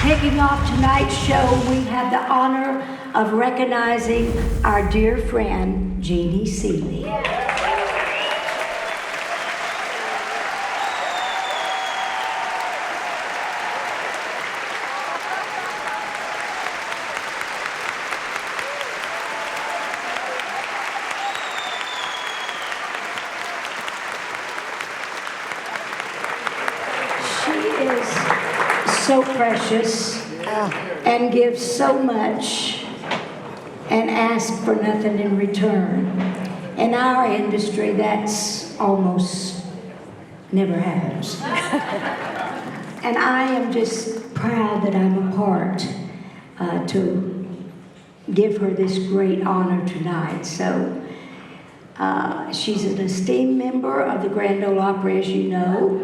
Kicking off tonight's show, we have the honor of recognizing our dear friend, Jeannie Seeley. So precious and gives so much and asks for nothing in return. In our industry, that's almost never happens. And I am just proud that I'm a part to give her this great honor tonight. So she's an esteemed member of the Grand Ole Opry, as you know.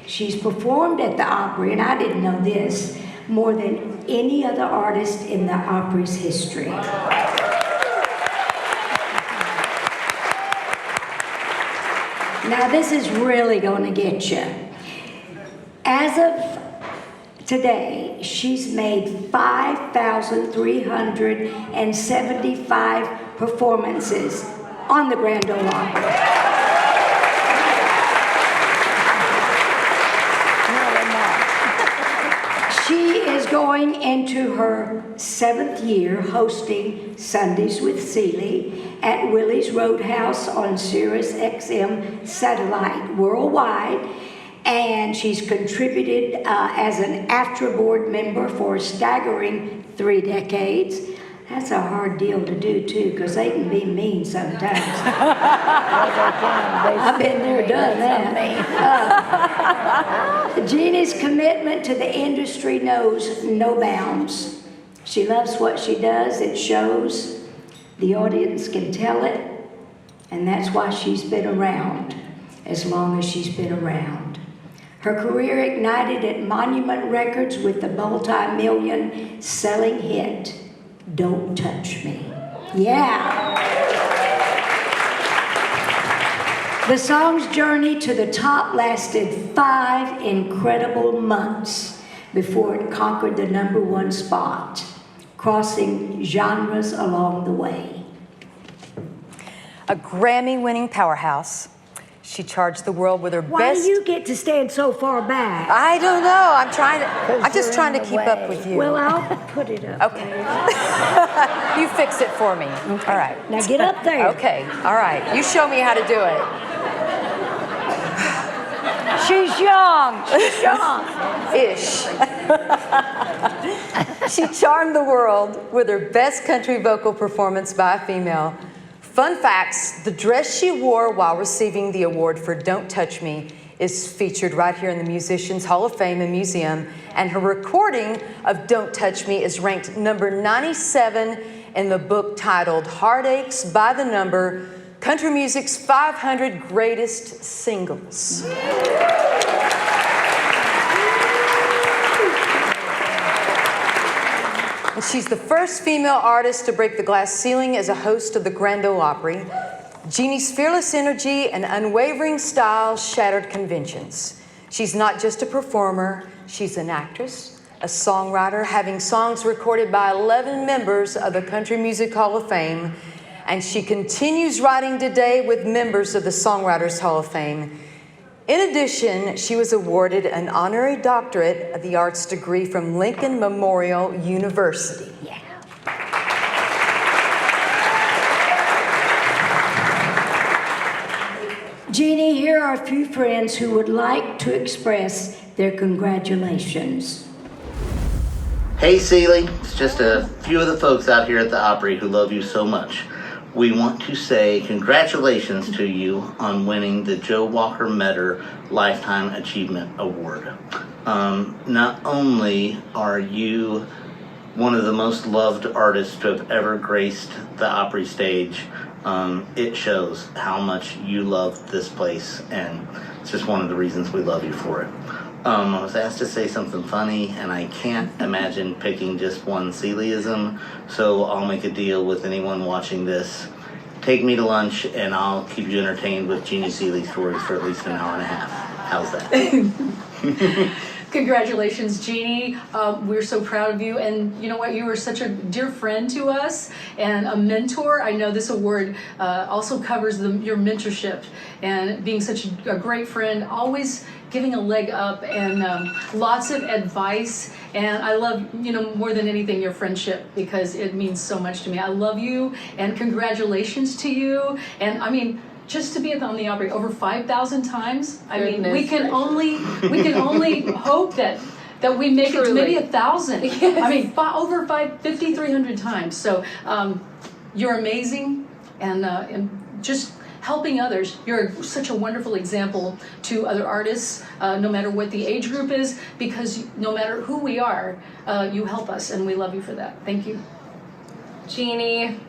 She's performed at the Opry, and I didn't know this, more than any other artist in the Opry's history. Now this is really going to get you. As of today, she's made 5,375 performances on the Grand Ole Opry. She is going into her 7th year hosting Sundays with Seeley at Willie's Roadhouse on Sirius XM Satellite worldwide, and she's contributed as an AFTRA board member for a staggering 3 decades. That's a hard deal to do too, because they can be mean sometimes. I've been there, done that. Jeannie's commitment to the industry knows no bounds. She loves what she does. It shows. The audience can tell it, and that's why she's been around as long as she's been around. Her career ignited at Monument Records with the multi-million selling hit, Don't Touch Me. Yeah. The song's journey to the top lasted 5 incredible months before it conquered the #1 spot, crossing genres along the way. A Grammy-winning powerhouse, she charged the world with her best... Why do you get to stand so far back? I don't know. I'm just trying to keep up with you. Well, I'll put it up. Okay. You fix it for me. Okay. All right. Now get up there. Okay. All right. You show me how to do it. She's young. She's young. Ish. She charmed the world with her best country vocal performance by a female. Fun facts, the dress she wore while receiving the award for Don't Touch Me is featured right here in the Musicians Hall of Fame and Museum, and her recording of Don't Touch Me is ranked number 97 in the book titled Heartaches by the Number, Country Music's 500 Greatest Singles. And she's the first female artist to break the glass ceiling as a host of the Grand Ole Opry. Jeannie's fearless energy and unwavering style shattered conventions. She's not just a performer, she's an actress, a songwriter, having songs recorded by 11 members of the Country Music Hall of Fame, and she continues writing today with members of the Songwriters Hall of Fame. In addition, she was awarded an honorary doctorate of the arts degree from Lincoln Memorial University. Yeah. Jeannie, here are a few friends who would like to express their congratulations. Hey Seeley, it's just a few of the folks out here at the Opry who love you so much. We want to say congratulations to you on winning the Joe Walker Medder Lifetime Achievement Award. Not only are you one of the most loved artists to have ever graced the Opry stage, it shows how much you love this place, and it's just one of the reasons we love you for it. I was asked to say something funny, and I can't imagine picking just one Seeleyism, so I'll make a deal with anyone watching this. Take me to lunch, and I'll keep you entertained with Jeannie Seeley stories for at least an hour and a half. How's that? Congratulations, Jeannie. We're so proud of you. And you know what? You were such a dear friend to us and a mentor. I know this award also covers your mentorship and being such a great friend, always giving a leg up and lots of advice. And I love, more than anything, your friendship, because it means so much to me. I love you and congratulations to you. And I mean, just to be on the Opry over 5,000 times. I mean, we can only hope that we make it to maybe 1,000. Yes. I mean, over 5,300 times. So you're amazing, and just helping others. You're such a wonderful example to other artists, no matter what the age group is, because no matter who we are, you help us, and we love you for that. Thank you. Jeannie,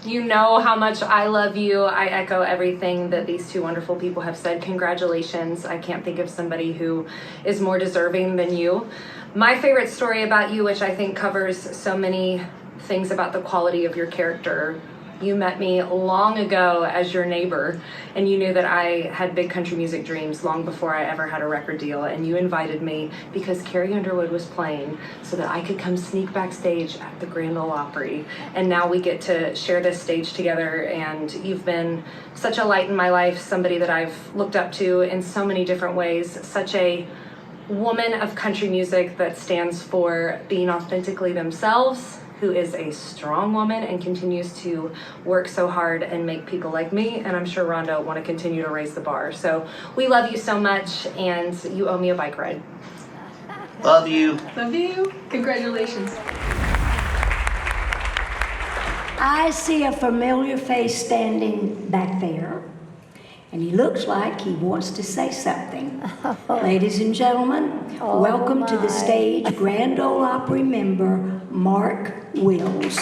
you know how much I love you. I echo everything that these two wonderful people have said. Congratulations. I can't think of somebody who is more deserving than you. My favorite story about you, which I think covers so many things about the quality of your character. You met me long ago as your neighbor, and you knew that I had big country music dreams long before I ever had a record deal, and you invited me because Carrie Underwood was playing so that I could come sneak backstage at the Grand Ole Opry, and now we get to share this stage together, and you've been such a light in my life, somebody that I've looked up to in so many different ways, such a woman of country music that stands for being authentically themselves, who is a strong woman and continues to work so hard and make people like me, and I'm sure Rhonda want to continue to raise the bar. So we love you so much, and you owe me a bike ride. Love you. Love you. Congratulations. I see a familiar face standing back there, and he looks like he wants to say something. Ladies and gentlemen, welcome to the stage Grand Ole Opry member, Mark Wills.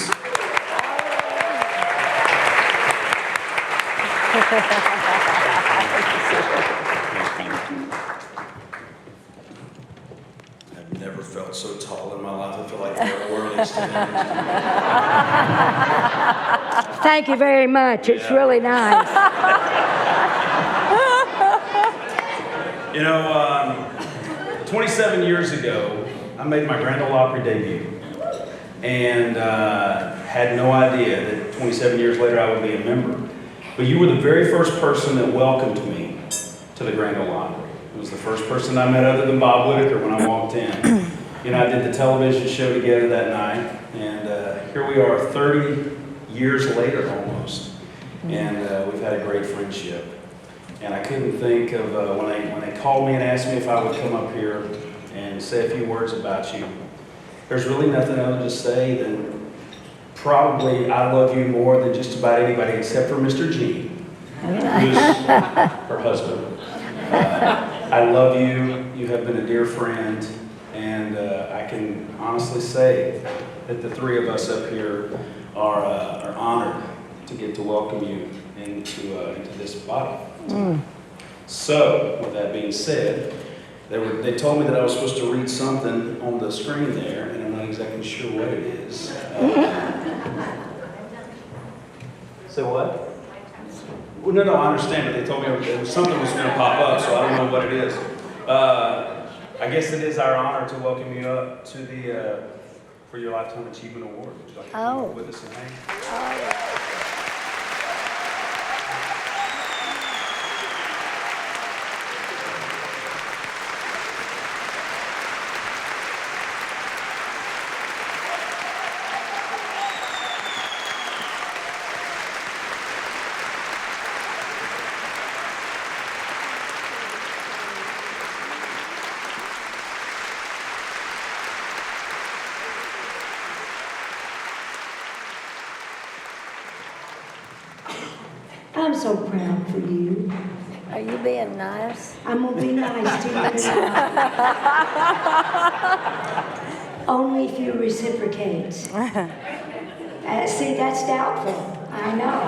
I've never felt so tall in my life. I feel like we're standing. Thank you very much. It's really nice. 27 years ago, I made my Grand Ole Opry debut, and had no idea that 27 years later I would be a member. But you were the very first person that welcomed me to the Grand Ole Opry. It was the first person I met other than Bob Whitaker when I walked in. I did the television show together that night, and here we are 30 years later almost, and we've had a great friendship. And I couldn't think of, when they called me and asked me if I would come up here and say a few words about you, there's really nothing other to say than probably I love you more than just about anybody except for Mr. Jeannie, who's her husband. I love you. You have been a dear friend, and I can honestly say that the three of us up here are honored to get to welcome you into this body. So, with that being said, they told me that I was supposed to read something on the screen there, and I'm not exactly sure what it is. Say what? Well, no, I understand, but they told me something was going to pop up, so I don't know what it is. I guess it is our honor to welcome you up to the for your Lifetime Achievement Award. Would you like to come up with us and hang? I'm so proud for you. Are you being nice? I'm gonna be nice to you tonight. Only if you reciprocate. See, that's doubtful. I know.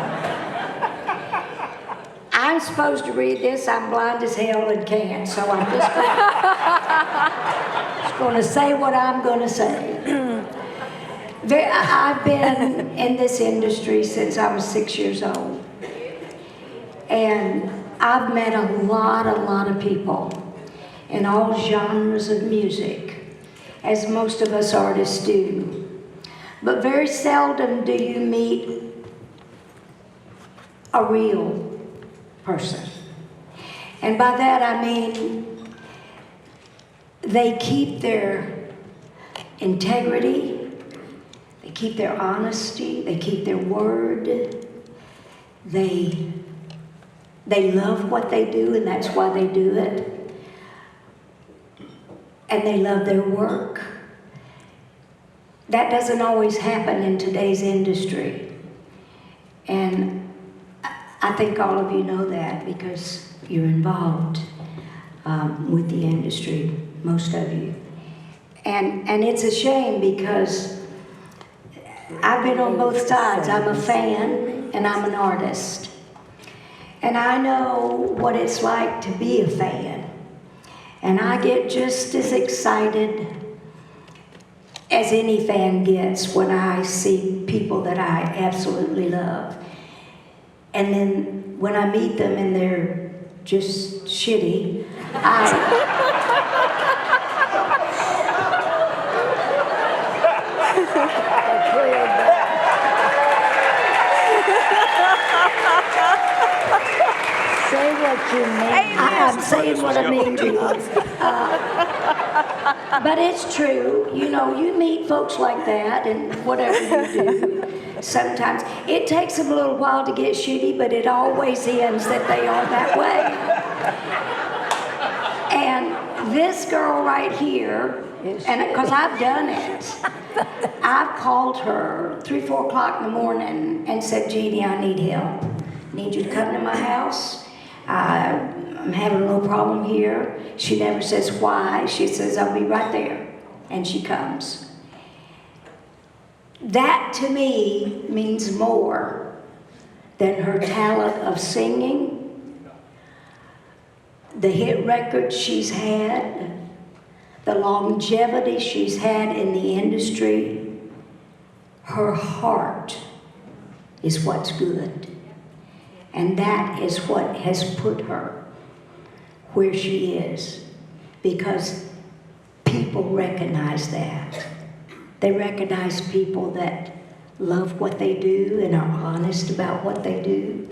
I'm supposed to read this. I'm blind as hell and can't, so I'm just going to say what I'm going to say. I've been in this industry since I was 6 years old. And I've met a lot of people. in all genres of music, as most of us artists do. But very seldom do you meet a real person. And by that I mean they keep their integrity, they keep their honesty, they keep their word, they love what they do, and that's why they do it. And they love their work. That doesn't always happen in today's industry. And I think all of you know that because you're involved with the industry, most of you. And it's a shame because I've been on both sides. I'm a fan and I'm an artist. And I know what it's like to be a fan. And I get just as excited as any fan gets when I see people that I absolutely love. And then when I meet them and they're just shitty, Say what you mean. I'm saying what I mean to you. But it's true. You know, you meet folks like that and whatever you do, sometimes it takes them a little while to get shitty, but it always ends that they are that way. And this girl right here, and because I've done it, I've called her 3, 4 o'clock in the morning and said, Jeannie, I need help. I need you to come to my house. I'm having a little problem here. She never says why. She says, I'll be right there. And she comes. That to me means more than her talent of singing, the hit records she's had, the longevity she's had in the industry. Her heart is what's good. And that is what has put her where she is, because people recognize that. They recognize people that love what they do and are honest about what they do.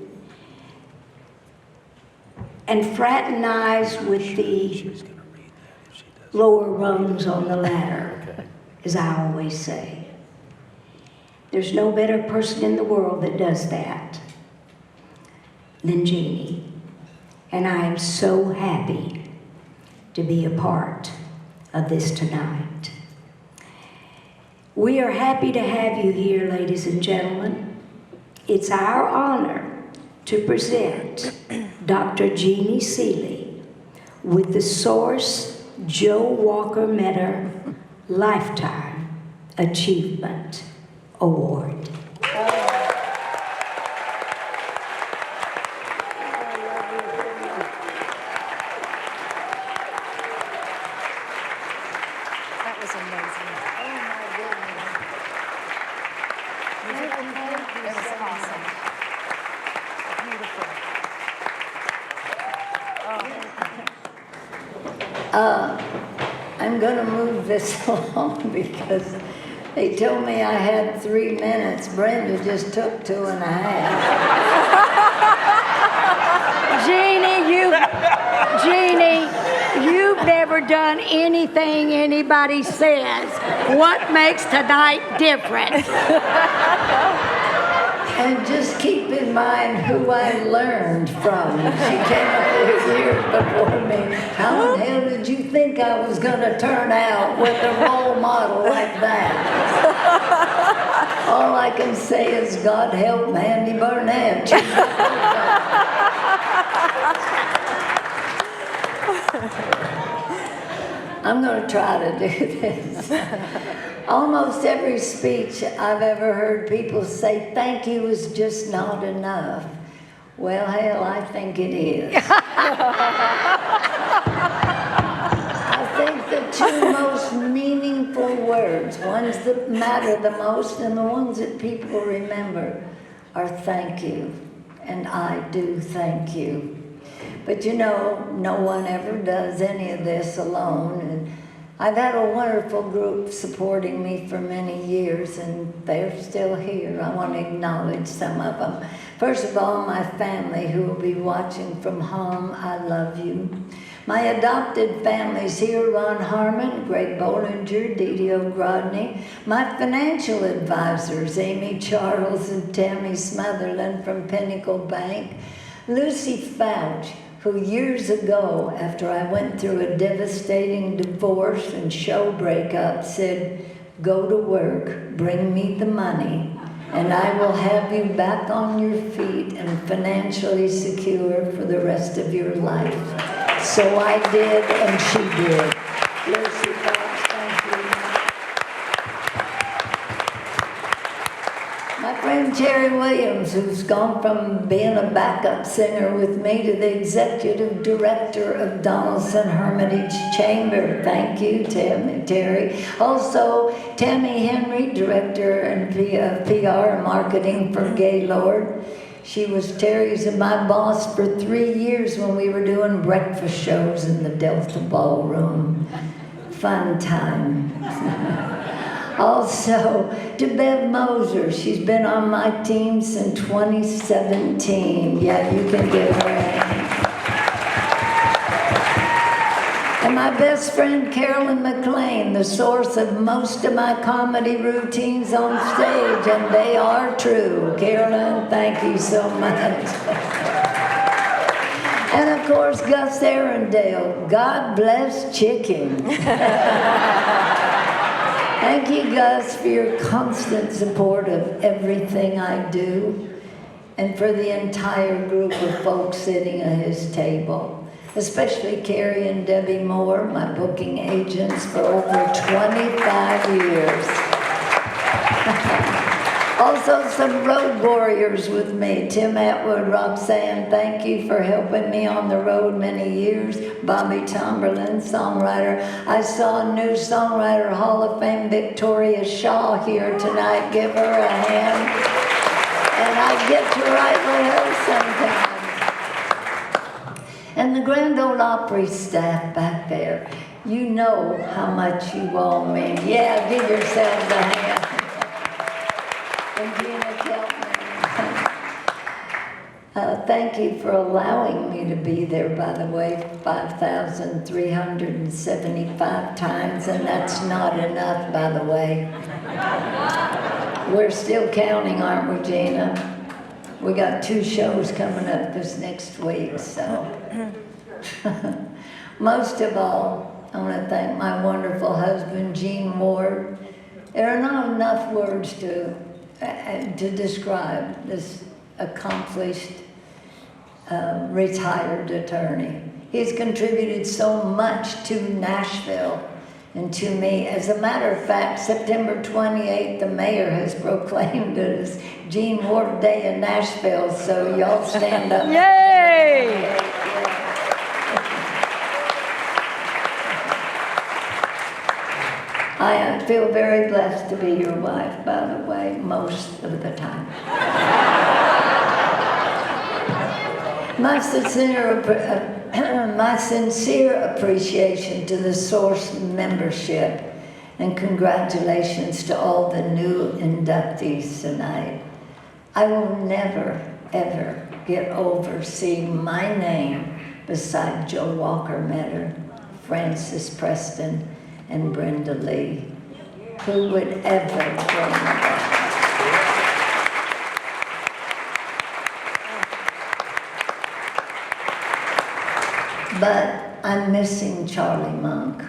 And fraternize with the lower rungs on the ladder, as I always say. There's no better person in the world that does that than Jeannie. And I am so happy to be a part of this tonight. We are happy to have you here, ladies and gentlemen. It's our honor to present Dr. Jeannie Seely with the Source Joe Walker Medder Lifetime Achievement Award. I'm going to move this along because they told me I had 3 minutes. Brenda just took 2.5. Jeannie, you've never done anything anybody says. What makes tonight different? And just keep in mind who I learned from. She came up 8 years before me. How in the hell did you think I was going to turn out with a role model like that? All I can say is God help Mandy Burnett. I'm going to try to do this. Almost every speech I've ever heard people say, thank you is just not enough. Well, hell, I think it is. I think the 2 most meaningful words, ones that matter the most and the ones that people remember, are thank you. And I do thank you. But you know, no one ever does any of this alone. And I've had a wonderful group supporting me for many years, and they're still here. I want to acknowledge some of them. First of all, my family who will be watching from home, I love you. My adopted family's here, Ron Harmon, Greg Bollinger, Didi O'Grodney. My financial advisors, Amy Charles and Tammy Smotherland from Pinnacle Bank. Lucy Fouch, who years ago, after I went through a devastating divorce and show breakup, said, "Go to work, bring me the money, and I will have you back on your feet and financially secure for the rest of your life." So I did, and she did. Lucy Fox, thank you. My friend Terry Williams, who's gone from being a backup singer with me to the executive director of Donaldson Hermitage Chamber. Thank you, Terry. Also, Tammy Henry, director and PR and marketing for Gaylord. She was Terry's and my boss for 3 years when we were doing breakfast shows in the Delta Ballroom. Fun time. Also, to Bev Moser, she's been on my team since 2017. Yeah, you can give her a hand. And my best friend Carolyn McLean, the source of most of my comedy routines on stage, and they are true. Carolyn, thank you so much. And of course, Gus Arundel, God bless chicken. Thank you, Gus, for your constant support of everything I do, and for the entire group of folks sitting at his table. Especially Carrie and Debbie Moore, my booking agents for over 25 years. Also some road warriors with me. Tim Atwood, Roxanne, thank you for helping me on the road many years. Bobby Tomberlin, songwriter. I saw a new songwriter, Hall of Fame Victoria Shaw here tonight. Give her a hand. And I get to write with her sometimes. And the Grand Ole Opry staff back there, you know how much you all mean. Yeah, give yourselves a hand. And Gina Keltman. Thank you for allowing me to be there, by the way, 5,375 times, and that's not enough, by the way. We're still counting, aren't we, Gina? We got 2 shows coming up this next week, so. Most of all, I want to thank my wonderful husband, Gene Ward. There are not enough words to describe this accomplished retired attorney. He's contributed so much to Nashville and to me. As a matter of fact, September 28th, the mayor has proclaimed it as Gene Ward Day in Nashville, so y'all stand up. Yay! I feel very blessed to be your wife, by the way, most of the time. My sincere appreciation to the Source membership, and congratulations to all the new inductees tonight. I will never, ever get over seeing my name beside Joe Walker Metter, Francis Preston, and Brenda Lee. Who would ever dream of that? But I'm missing Charlie Monk.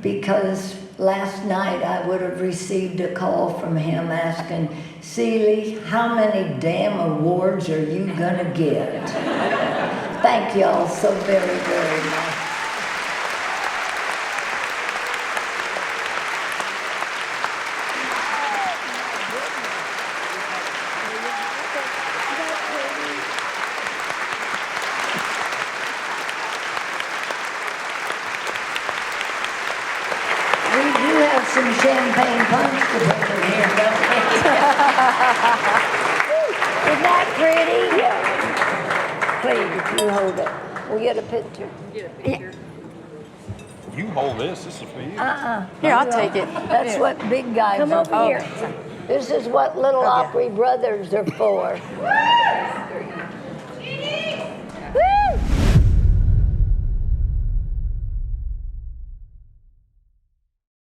Because last night I would have received a call from him asking, "Seeley, how many damn awards are you gonna get?" Thank y'all so very, very much. Some champagne punch to put in here, don't we? Isn't that pretty? Yeah. Please, you hold it. We'll get a picture. You hold this. This is for you. Here, I'll take it. That's what big guys Come are over for. here. This is what little Okay. Opry brothers are for.